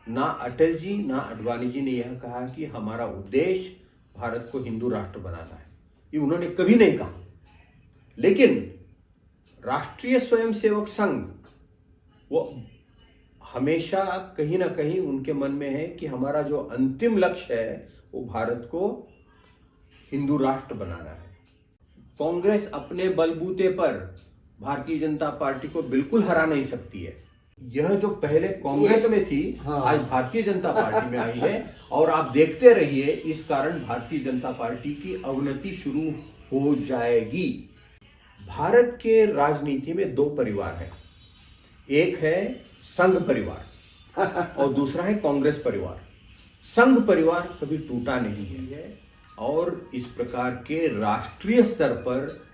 ना अटल जी ना आडवाणी जी ने यह कहा कि हमारा उद्देश्य भारत को हिंदू राष्ट्र बनाना है, ये उन्होंने कभी नहीं कहा। लेकिन राष्ट्रीय स्वयंसेवक संघ वो हमेशा कहीं ना कहीं उनके मन में है कि हमारा जो अंतिम लक्ष्य है वो भारत को हिंदू राष्ट्र बनाना है। कांग्रेस अपने बलबूते पर भारतीय जनता पार्टी को बिल्कुल हरा नहीं सकती है। यह जो पहले कांग्रेस में थी, हाँ, आज भारतीय जनता पार्टी में आई है और आप देखते रहिए इस कारण भारतीय जनता पार्टी की अवनति शुरू हो जाएगी। भारत के राजनीति में दो परिवार हैं, एक है संघ परिवार और दूसरा है कांग्रेस परिवार। संघ परिवार कभी टूटा नहीं है और इस प्रकार के राष्ट्रीय स्तर पर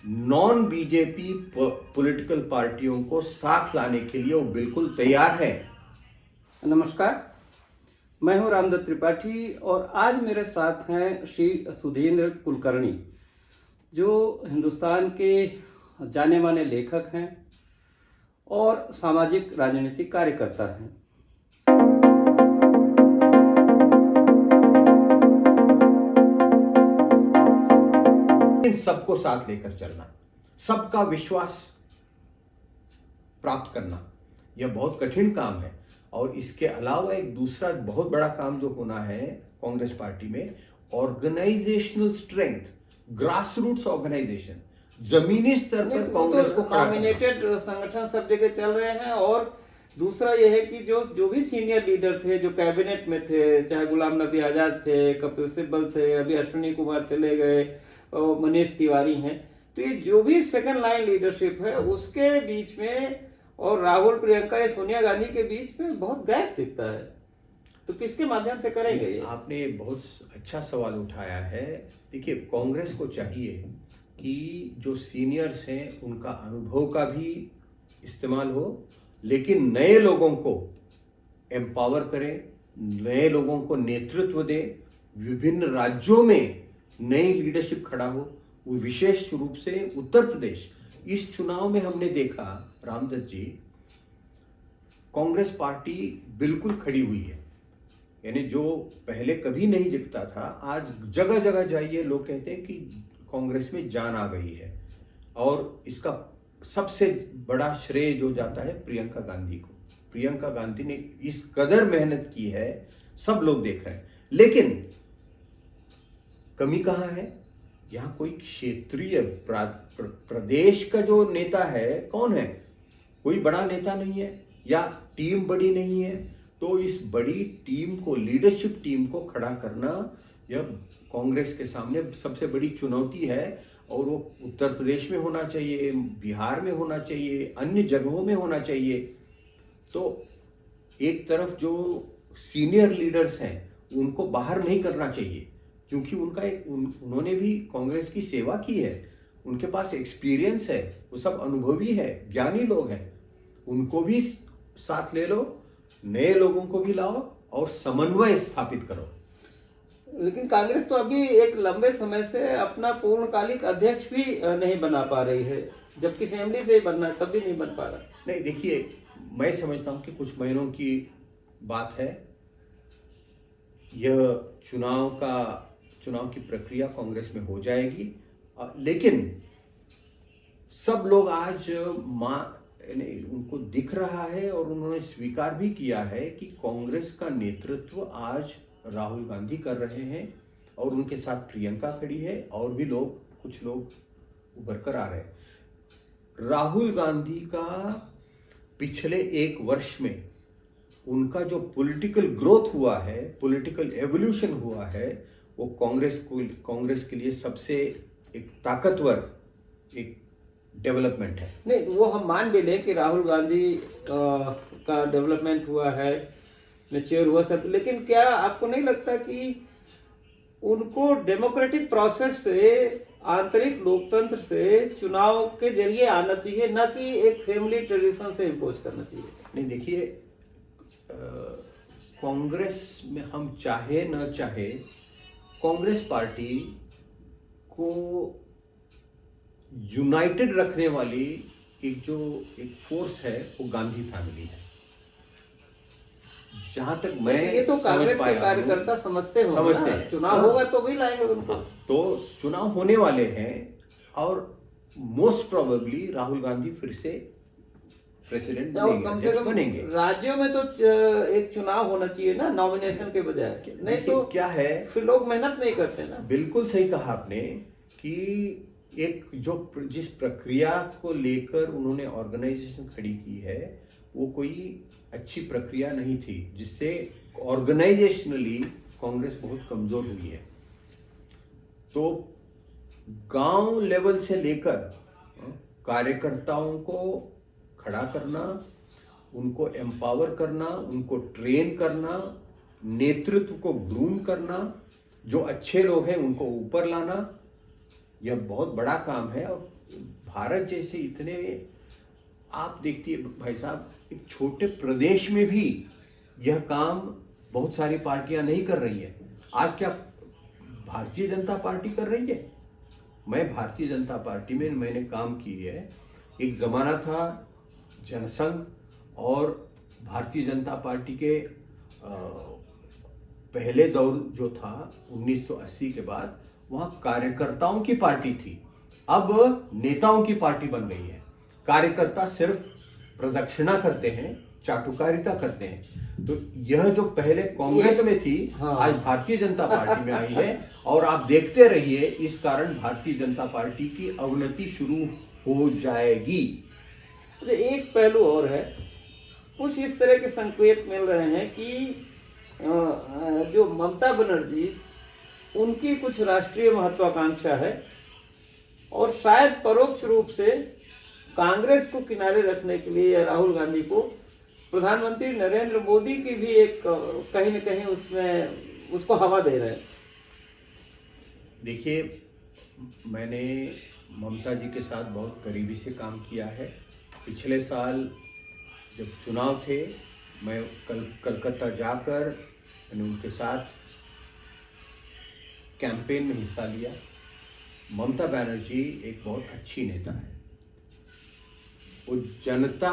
नॉन बीजेपी पॉलिटिकल पार्टियों को साथ लाने के लिए वो बिल्कुल तैयार है। नमस्कार, मैं हूं रामदत्त त्रिपाठी और आज मेरे साथ हैं श्री सुधींद्र कुलकर्णी, जो हिंदुस्तान के जाने माने लेखक हैं और सामाजिक राजनीतिक कार्यकर्ता हैं। इन सबको साथ लेकर चलना, सबका विश्वास प्राप्त करना, यह बहुत कठिन काम है। और इसके अलावा एक दूसरा बहुत बड़ा काम जो होना है कांग्रेस पार्टी में, organisational strength, grass roots organisation, जमीनी स्तर पर कांग्रेस को खड़ा करना। संगठन सब जगह चल रहे हैं। और दूसरा यह है कि जो भी सीनियर लीडर थे, जो कैबिनेट में थे, चाहे गुलाम नबी आजाद थे, कपिल सिब्बल थे, अभी अश्विनी कुमार चले गए, मनीष तिवारी हैं, तो ये जो भी सेकंड लाइन लीडरशिप है उसके बीच में और राहुल, प्रियंका या सोनिया गांधी के बीच में बहुत गैप दिखता है। तो किसके माध्यम से करेंगे ये? आपने बहुत अच्छा सवाल उठाया है। देखिए, कांग्रेस को चाहिए कि जो सीनियर्स हैं उनका अनुभव का भी इस्तेमाल हो, लेकिन नए लोगों को एम्पावर करें, नए लोगों को नेतृत्व दे, विभिन्न राज्यों में नई लीडरशिप खड़ा हो। वो विशेष रूप से उत्तर प्रदेश, इस चुनाव में हमने देखा रामदत्त जी, कांग्रेस पार्टी बिल्कुल खड़ी हुई है। यानी जो पहले कभी नहीं दिखता था, आज जगह जगह जाइए लोग कहते हैं कि कांग्रेस में जान आ गई है। और इसका सबसे बड़ा श्रेय जो जाता है प्रियंका गांधी को। प्रियंका गांधी ने इस कदर मेहनत की है, सब लोग देख रहे हैं। लेकिन कमी कहाँ है? यहाँ कोई क्षेत्रीय प्रदेश का जो नेता है कौन है? कोई बड़ा नेता नहीं है या टीम बड़ी नहीं है। तो इस बड़ी टीम को, लीडरशिप टीम को खड़ा करना यह कांग्रेस के सामने सबसे बड़ी चुनौती है। और वो उत्तर प्रदेश में होना चाहिए, बिहार में होना चाहिए, अन्य जगहों में होना चाहिए। तो एक तरफ जो सीनियर लीडर्स हैं उनको बाहर नहीं करना चाहिए, क्योंकि उन्होंने भी कांग्रेस की सेवा की है, उनके पास एक्सपीरियंस है, वो सब अनुभवी है, ज्ञानी लोग हैं। उनको भी साथ ले लो, नए लोगों को भी लाओ और समन्वय स्थापित करो। लेकिन कांग्रेस तो अभी एक लंबे समय से अपना पूर्णकालिक अध्यक्ष भी नहीं बना पा रही है, जबकि फैमिली से ही बनना है, तब भी नहीं बन पा रहा। नहीं, देखिए, मैं समझता हूं कि कुछ महीनों की बात है। यह चुनाव की प्रक्रिया कांग्रेस में हो जाएगी। लेकिन सब लोग आज उनको दिख रहा है और उन्होंने स्वीकार भी किया है कि कांग्रेस का नेतृत्व आज राहुल गांधी कर रहे हैं और उनके साथ प्रियंका खड़ी है और भी कुछ लोग उभर कर आ रहे हैं। राहुल गांधी का पिछले एक वर्ष में उनका जो पॉलिटिकल ग्रोथ हुआ है, पॉलिटिकल एवोल्यूशन हुआ है, वो कांग्रेस के लिए सबसे एक ताकतवर एक डेवलपमेंट है। नहीं, वो हम मान भी लें कि राहुल गांधी का डेवलपमेंट हुआ है, मैच्योर हुआ सब, लेकिन क्या आपको नहीं लगता कि उनको डेमोक्रेटिक प्रोसेस से, आंतरिक लोकतंत्र से चुनाव के जरिए आना चाहिए, ना कि एक फैमिली ट्रेडिशन से इम्पोज करना चाहिए? नहीं, देखिए, कांग्रेस में हम चाहे न चाहे, कांग्रेस पार्टी को यूनाइटेड रखने वाली एक फोर्स है वो गांधी फैमिली है। जहां तक मैं ये तो समझ कांग्रेस के पाया हूं, कार्यकर्ता समझते हो, समझते हैं। चुनाव हाँ। होगा तो भी लाएंगे उनको। तो चुनाव होने वाले हैं और मोस्ट प्रोबेबली राहुल गांधी फिर से प्रेसिडेंट और बनेंगे, कम से अध्यक्ष कम बनेंगे। राज्यों में तो एक चुनाव होना चाहिए ना, नॉमिनेशन के बजाय। नहीं देखिए, तो क्या है, फिर लोग मेहनत नहीं करते ना। बिल्कुल सही कहा आपने कि एक जिस प्रक्रिया को लेकर उन्होंने ऑर्गेनाइजेशन खड़ी की है वो कोई अच्छी प्रक्रिया नहीं थी, जिससे ऑर्गेनाइजेशनली कांग्रेस बहुत कमजोर हुई है। तो गांव लेवल से लेकर कार्यकर्ताओं को खड़ा करना, उनको एम्पावर करना, उनको ट्रेन करना, नेतृत्व को ग्रूम करना, जो अच्छे लोग हैं उनको ऊपर लाना, यह बहुत बड़ा काम है। और भारत जैसे इतने, आप देखिए भाई साहब, एक छोटे प्रदेश में भी यह काम बहुत सारी पार्टियां नहीं कर रही है। आज क्या भारतीय जनता पार्टी कर रही है? मैं भारतीय जनता पार्टी में मैंने काम की है। एक जमाना था जनसंघ और भारतीय जनता पार्टी के पहले दौर जो था 1980 के बाद, वहां कार्यकर्ताओं की पार्टी थी। अब नेताओं की पार्टी बन गई है। कार्यकर्ता सिर्फ प्रदक्षिणा करते हैं, चाटुकारिता करते हैं। तो यह जो पहले कांग्रेस में थी, हाँ। आज भारतीय जनता पार्टी में आई है। और आप देखते रहिए, इस कारण भारतीय जनता पार्टी की अवनति शुरू हो जाएगी। अच्छा, एक पहलू और है, कुछ इस तरह के संकेत मिल रहे हैं कि जो ममता बनर्जी, उनकी कुछ राष्ट्रीय महत्वाकांक्षा है और शायद परोक्ष रूप से कांग्रेस को किनारे रखने के लिए या राहुल गांधी को प्रधानमंत्री नरेंद्र मोदी की भी एक कहीं न कहीं उसमें उसको हवा दे रहे हैं। देखिए, मैंने ममता जी के साथ बहुत करीबी से काम किया है। पिछले साल जब चुनाव थे, मैं कलकत्ता जाकर मैंने उनके साथ कैंपेन में हिस्सा लिया। ममता बनर्जी एक बहुत अच्छी नेता है। वो जनता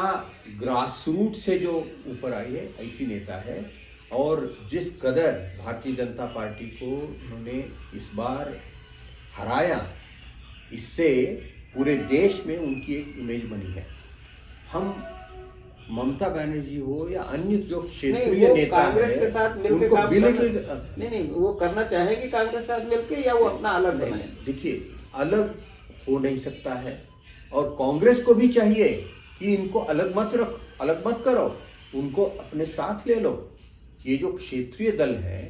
ग्रासरूट से जो ऊपर आई है, ऐसी नेता है। और जिस कदर भारतीय जनता पार्टी को उन्होंने इस बार हराया, इससे पूरे देश में उनकी एक इमेज बनी है। हम ममता बनर्जी हो या अन्य जो क्षेत्रीय नेता कांग्रेस के साथ मिलकर काम नहीं, वो करना चाहेगी कांग्रेस के साथ मिलकर, या वो अपना अलग बनाए? देखिए, अलग हो नहीं सकता है और कांग्रेस को भी चाहिए कि इनको अलग मत करो, उनको अपने साथ ले लो। ये जो क्षेत्रीय दल है,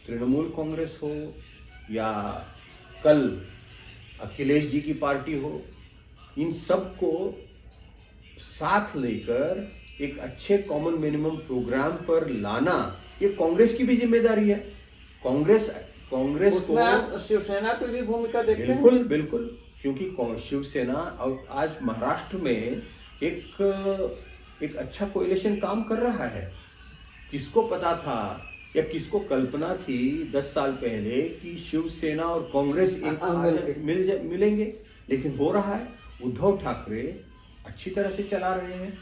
तृणमूल कांग्रेस हो या कल अखिलेश जी की पार्टी हो, इन सबको साथ लेकर एक अच्छे कॉमन मिनिमम प्रोग्राम पर लाना, ये कांग्रेस की भी जिम्मेदारी है। कांग्रेस उसमें आप शिवसेना की भी भूमिका देखते हैं? बिल्कुल, क्योंकि शिवसेना और आज महाराष्ट्र में एक अच्छा कोएलिशन काम कर रहा है। किसको पता था या किसको कल्पना थी 10 साल पहले कि शिवसेना और कांग्रेस एक मिलेंगे? लेकिन हो रहा है। उद्धव ठाकरे अच्छी तरह से चला रहे हैं।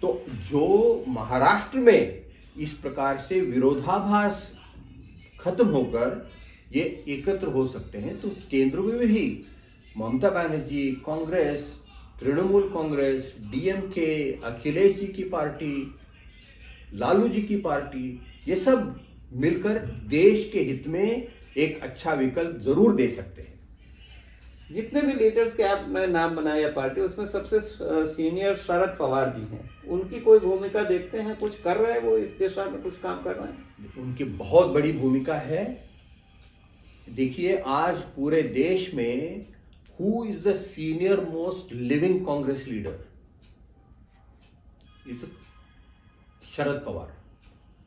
तो जो महाराष्ट्र में इस प्रकार से विरोधाभास खत्म होकर ये एकत्र हो सकते हैं, तो केंद्र में भी ममता बनर्जी, कांग्रेस, तृणमूल कांग्रेस, डीएमके, अखिलेश जी की पार्टी, लालू जी की पार्टी, ये सब मिलकर देश के हित में एक अच्छा विकल्प जरूर दे सकते हैं। जितने भी लीडर्स के आपने नाम बनाया पार्टी, उसमें सबसे सीनियर शरद पवार जी हैं। उनकी कोई भूमिका देखते हैं? कुछ कर रहे हैं वो इस दिशा में, कुछ काम कर रहे हैं? उनकी बहुत बड़ी भूमिका है। देखिए, आज पूरे देश में who is the senior most living Congress leader? Is Sharad Pawar.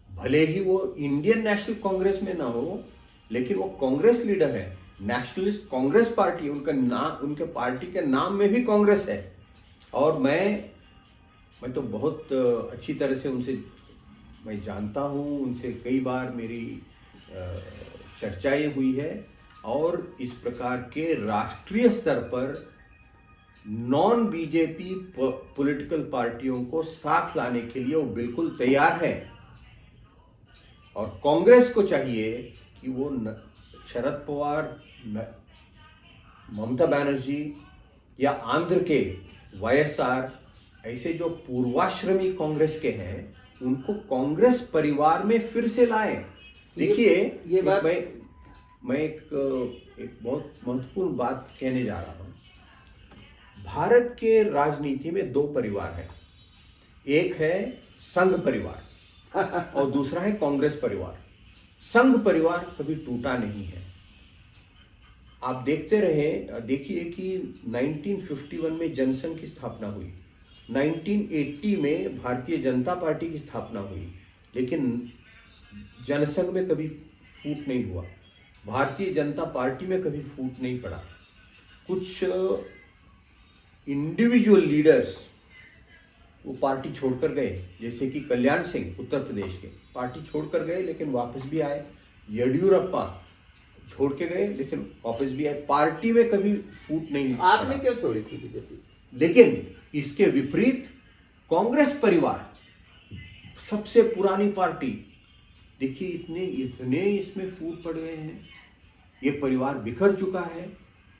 भले ही वो इंडियन नेशनल कांग्रेस में ना हो, लेकिन वो कांग्रेस लीडर है। नेशनलिस्ट कांग्रेस पार्टी, उनके पार्टी के नाम में भी कांग्रेस है। और मैं तो बहुत अच्छी तरह से उनसे मैं जानता हूँ, उनसे कई बार मेरी चर्चाएं हुई है। और इस प्रकार के राष्ट्रीय स्तर पर नॉन बीजेपी पॉलिटिकल पार्टियों को साथ लाने के लिए वो बिल्कुल तैयार है। और कांग्रेस को चाहिए कि वो शरद पवार, ममता बनर्जी या आंध्र के वाईएसआर ऐसे जो पूर्वाश्रमी कांग्रेस के हैं उनको कांग्रेस परिवार में फिर से लाए। देखिए ये बात मैं एक बहुत महत्वपूर्ण बात कहने जा रहा हूं। भारत के राजनीति में दो परिवार हैं, एक है संघ परिवार और दूसरा है कांग्रेस परिवार। संघ परिवार कभी टूटा नहीं है। आप देखिए कि 1951 में जनसंघ की स्थापना हुई, 1980 में भारतीय जनता पार्टी की स्थापना हुई, लेकिन जनसंघ में कभी फूट नहीं हुआ, भारतीय जनता पार्टी में कभी फूट नहीं पड़ा। कुछ इंडिविजुअल लीडर्स वो पार्टी छोड़कर गए, जैसे कि कल्याण सिंह उत्तर प्रदेश के पार्टी छोड़कर गए लेकिन वापस भी आए, येडियुरप्पा छोड़ के गए लेकिन वापस भी आए। पार्टी में कभी फूट नहीं। आपने क्यों छोड़ी थी बीजेपी? लेकिन इसके विपरीत कांग्रेस परिवार सबसे पुरानी पार्टी, देखिए इतने इसमें फूट पड़ गए हैं, ये परिवार बिखर चुका है।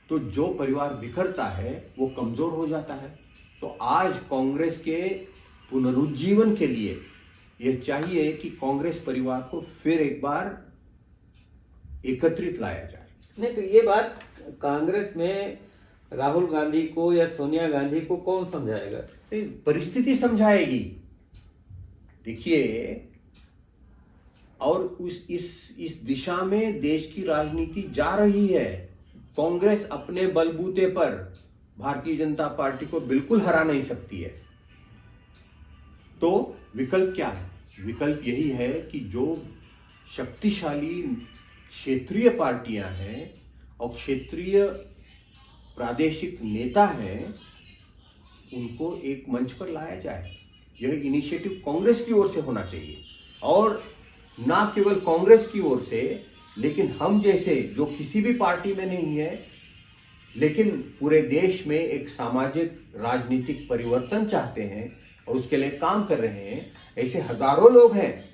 तो जो परिवार बिखरता है वो कमजोर हो जाता है। तो आज कांग्रेस के पुनरुज्जीवन के लिए यह चाहिए कि कांग्रेस परिवार को फिर एक बार एकत्रित लाया जाए। नहीं तो ये बात कांग्रेस में राहुल गांधी को या सोनिया गांधी को कौन समझाएगा? परिस्थिति समझाएगी। देखिए, और इस दिशा में देश की राजनीति जा रही है। कांग्रेस अपने बलबूते पर भारतीय जनता पार्टी को बिल्कुल हरा नहीं सकती है। तो विकल्प क्या है? विकल्प यही है कि जो शक्तिशाली क्षेत्रीय पार्टियां हैं और क्षेत्रीय प्रादेशिक नेता हैं उनको एक मंच पर लाया जाए। यह इनिशिएटिव कांग्रेस की ओर से होना चाहिए, और ना केवल कांग्रेस की ओर से, लेकिन हम जैसे जो किसी भी पार्टी में नहीं है लेकिन पूरे देश में एक सामाजिक राजनीतिक परिवर्तन चाहते हैं और उसके लिए काम कर रहे हैं, ऐसे हजारों लोग हैं,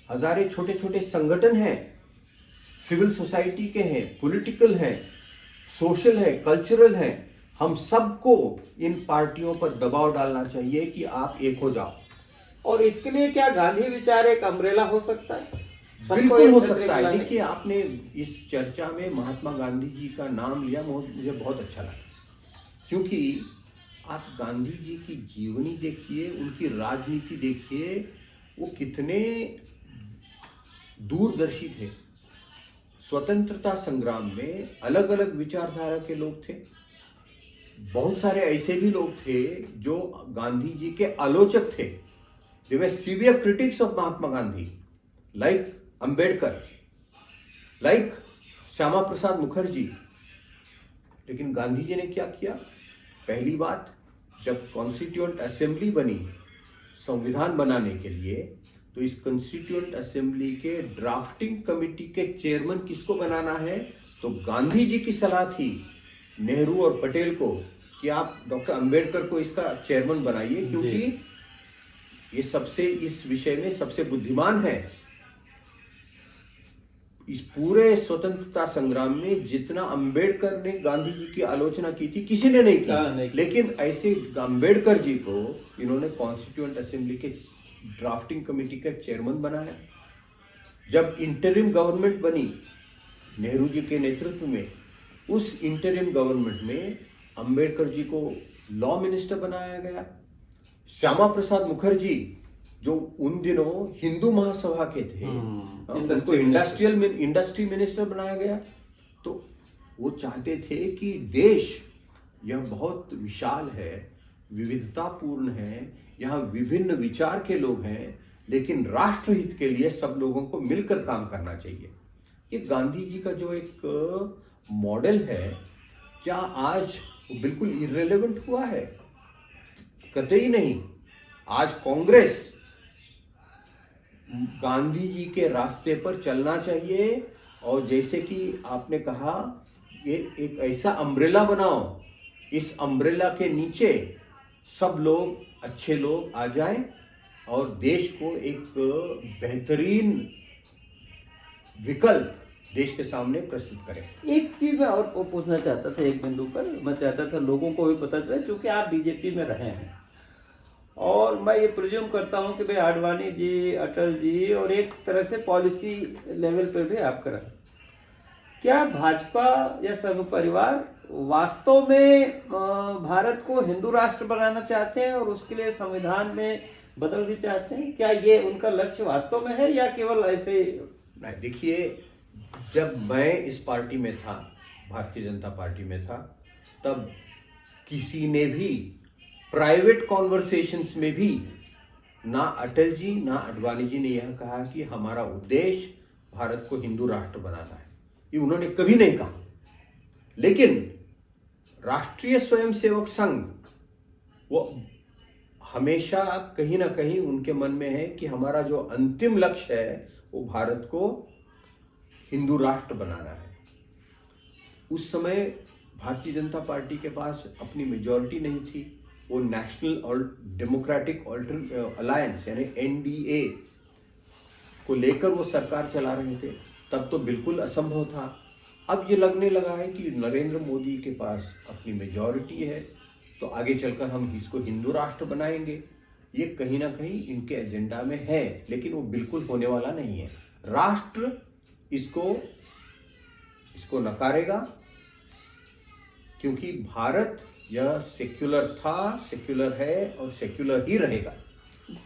हजारों छोटे छोटे संगठन हैं, सिविल सोसाइटी के हैं, पॉलिटिकल हैं, सोशल है, कल्चरल है। हम सबको इन पार्टियों पर दबाव डालना चाहिए कि आप एक हो जाओ। और इसके लिए क्या गांधी विचार एक अम्ब्रेला हो सकता है? बिल्कुल हो सकता है। देखिए, आपने इस चर्चा में महात्मा गांधी जी का नाम लिया, मुझे बहुत अच्छा लगा, क्योंकि आप गांधी जी की जीवनी देखिए, उनकी राजनीति देखिए, वो कितने दूरदर्शी थे। स्वतंत्रता संग्राम में अलग अलग विचारधारा के लोग थे। बहुत सारे ऐसे भी लोग थे जो गांधी जी के आलोचक थे। They were severe critics of Mahatma Gandhi, like Ambedkar, like Shyama Prasad Mukherjee. लेकिन गांधी जी ने क्या किया? पहली बात, जब कॉन्स्टिट्यूएंट असेंबली बनी संविधान बनाने के लिए, तो इस कॉन्स्टिट्यूएंट असेंबली के ड्राफ्टिंग कमेटी के चेयरमैन किसको बनाना है? तो गांधी जी की सलाह थी नेहरू और पटेल को कि आप डॉक्टर अंबेडकर को इसका चेयरमैन बनाइए, क्योंकि ये इस विषय में सबसे बुद्धिमान है। इस पूरे स्वतंत्रता संग्राम में जितना अंबेडकर ने गांधी जी की आलोचना की थी, किसी ने नहीं की। लेकिन ऐसे अंबेडकर जी को इन्होंने कॉन्स्टिट्यूएंट असेंबली के ड्राफ्टिंग कमेटी का चेयरमैन बनाया। जब इंटरिम गवर्नमेंट बनी नेहरू जी के नेतृत्व में, उस इंटरिम गवर्नमेंट में अंबेडकर जी को लॉ मिनिस्टर बनाया गया। श्यामा प्रसाद मुखर्जी जो उन दिनों हिंदू महासभा के थे, उनको इंडस्ट्री मिनिस्टर बनाया गया। तो वो चाहते थे कि देश यह बहुत विशाल है, विविधतापूर्ण है, यहाँ विभिन्न विचार के लोग हैं, लेकिन राष्ट्रहित के लिए सब लोगों को मिलकर काम करना चाहिए। ये गांधी जी का जो एक मॉडल है, क्या आज वो बिल्कुल इररिलेवेंट हुआ है? कतई नहीं। आज कांग्रेस गांधी जी के रास्ते पर चलना चाहिए, और जैसे कि आपने कहा, ये एक ऐसा अम्ब्रेला बनाओ इस अम्ब्रेला के नीचे सब लोग अच्छे लोग आ जाएं और देश को एक बेहतरीन विकल्प देश के सामने प्रस्तुत करें। एक चीज मैं और पूछना चाहता था, एक बिंदु पर मैं चाहता था लोगों को भी पता चले, क्योंकि आप बीजेपी में रहे हैं और मैं ये प्रिज्यूम करता हूं कि भाई आडवाणी जी, अटल जी और एक तरह से पॉलिसी लेवल पर भी आपका रहा, क्या भाजपा या संघ परिवार वास्तव में भारत को हिंदू राष्ट्र बनाना चाहते हैं और उसके लिए संविधान में बदल भी चाहते हैं? क्या ये उनका लक्ष्य वास्तव में है या केवल ऐसे? नहीं, देखिए, जब मैं इस पार्टी में था, भारतीय जनता पार्टी में था, तब किसी ने भी प्राइवेट कॉन्वर्सेशंस में भी ना अटल जी ना आडवाणी जी ने यह कहा कि हमारा उद्देश्य भारत को हिंदू राष्ट्र बनाना है। ये उन्होंने कभी नहीं कहा। लेकिन राष्ट्रीय स्वयंसेवक संघ वो हमेशा कहीं ना कहीं उनके मन में है कि हमारा जो अंतिम लक्ष्य है वो भारत को हिंदू राष्ट्र बनाना है। उस समय भारतीय जनता पार्टी के पास अपनी मेजॉरिटी नहीं थी। वो नेशनल और डेमोक्रेटिक अलायंस यानी एनडीए को लेकर वो सरकार चला रहे थे। तब तो बिल्कुल असंभव था। अब ये लगने लगा है कि नरेंद्र मोदी के पास अपनी मेजॉरिटी है तो आगे चलकर हम इसको हिंदू राष्ट्र बनाएंगे। ये कहीं ना कहीं इनके एजेंडा में है, लेकिन वो बिल्कुल होने वाला नहीं है। राष्ट्र इसको नकारेगा, क्योंकि भारत यह सेक्युलर था, सेक्युलर है और सेक्युलर ही रहेगा।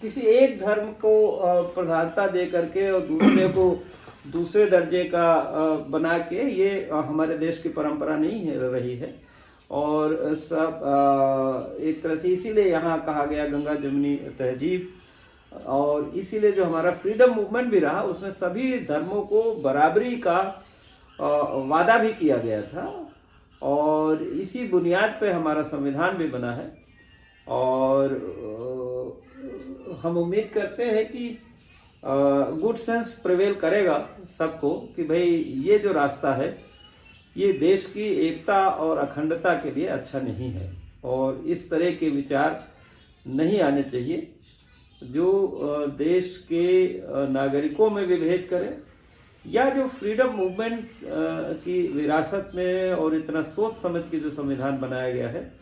किसी एक धर्म को प्रधानता दे करके और दूसरे को दूसरे दर्जे का बना के, ये हमारे देश की परंपरा नहीं है रही है। और सब एक तरह से इसीलिए यहाँ कहा गया गंगा जमुनी तहजीब, और इसीलिए जो हमारा फ्रीडम मूवमेंट भी रहा उसमें सभी धर्मों को बराबरी का वादा भी किया गया था और इसी बुनियाद पे हमारा संविधान भी बना है। और हम उम्मीद करते हैं कि गुड सेंस प्रिवेल करेगा सबको कि भाई ये जो रास्ता है ये देश की एकता और अखंडता के लिए अच्छा नहीं है और इस तरह के विचार नहीं आने चाहिए जो देश के नागरिकों में विभेद करे, या जो फ्रीडम मूवमेंट की विरासत में और इतना सोच समझ के जो संविधान बनाया गया है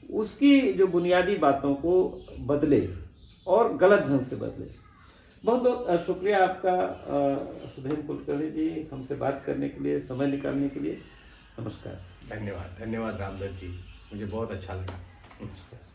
उसकी जो बुनियादी बातों को बदले और गलत ढंग से बदले। बहुत बहुत शुक्रिया आपका सुधीर कुलकर्णी जी, हमसे बात करने के लिए, समय निकालने के लिए। नमस्कार। धन्यवाद रामदत्त जी, मुझे बहुत अच्छा लगा। नमस्कार।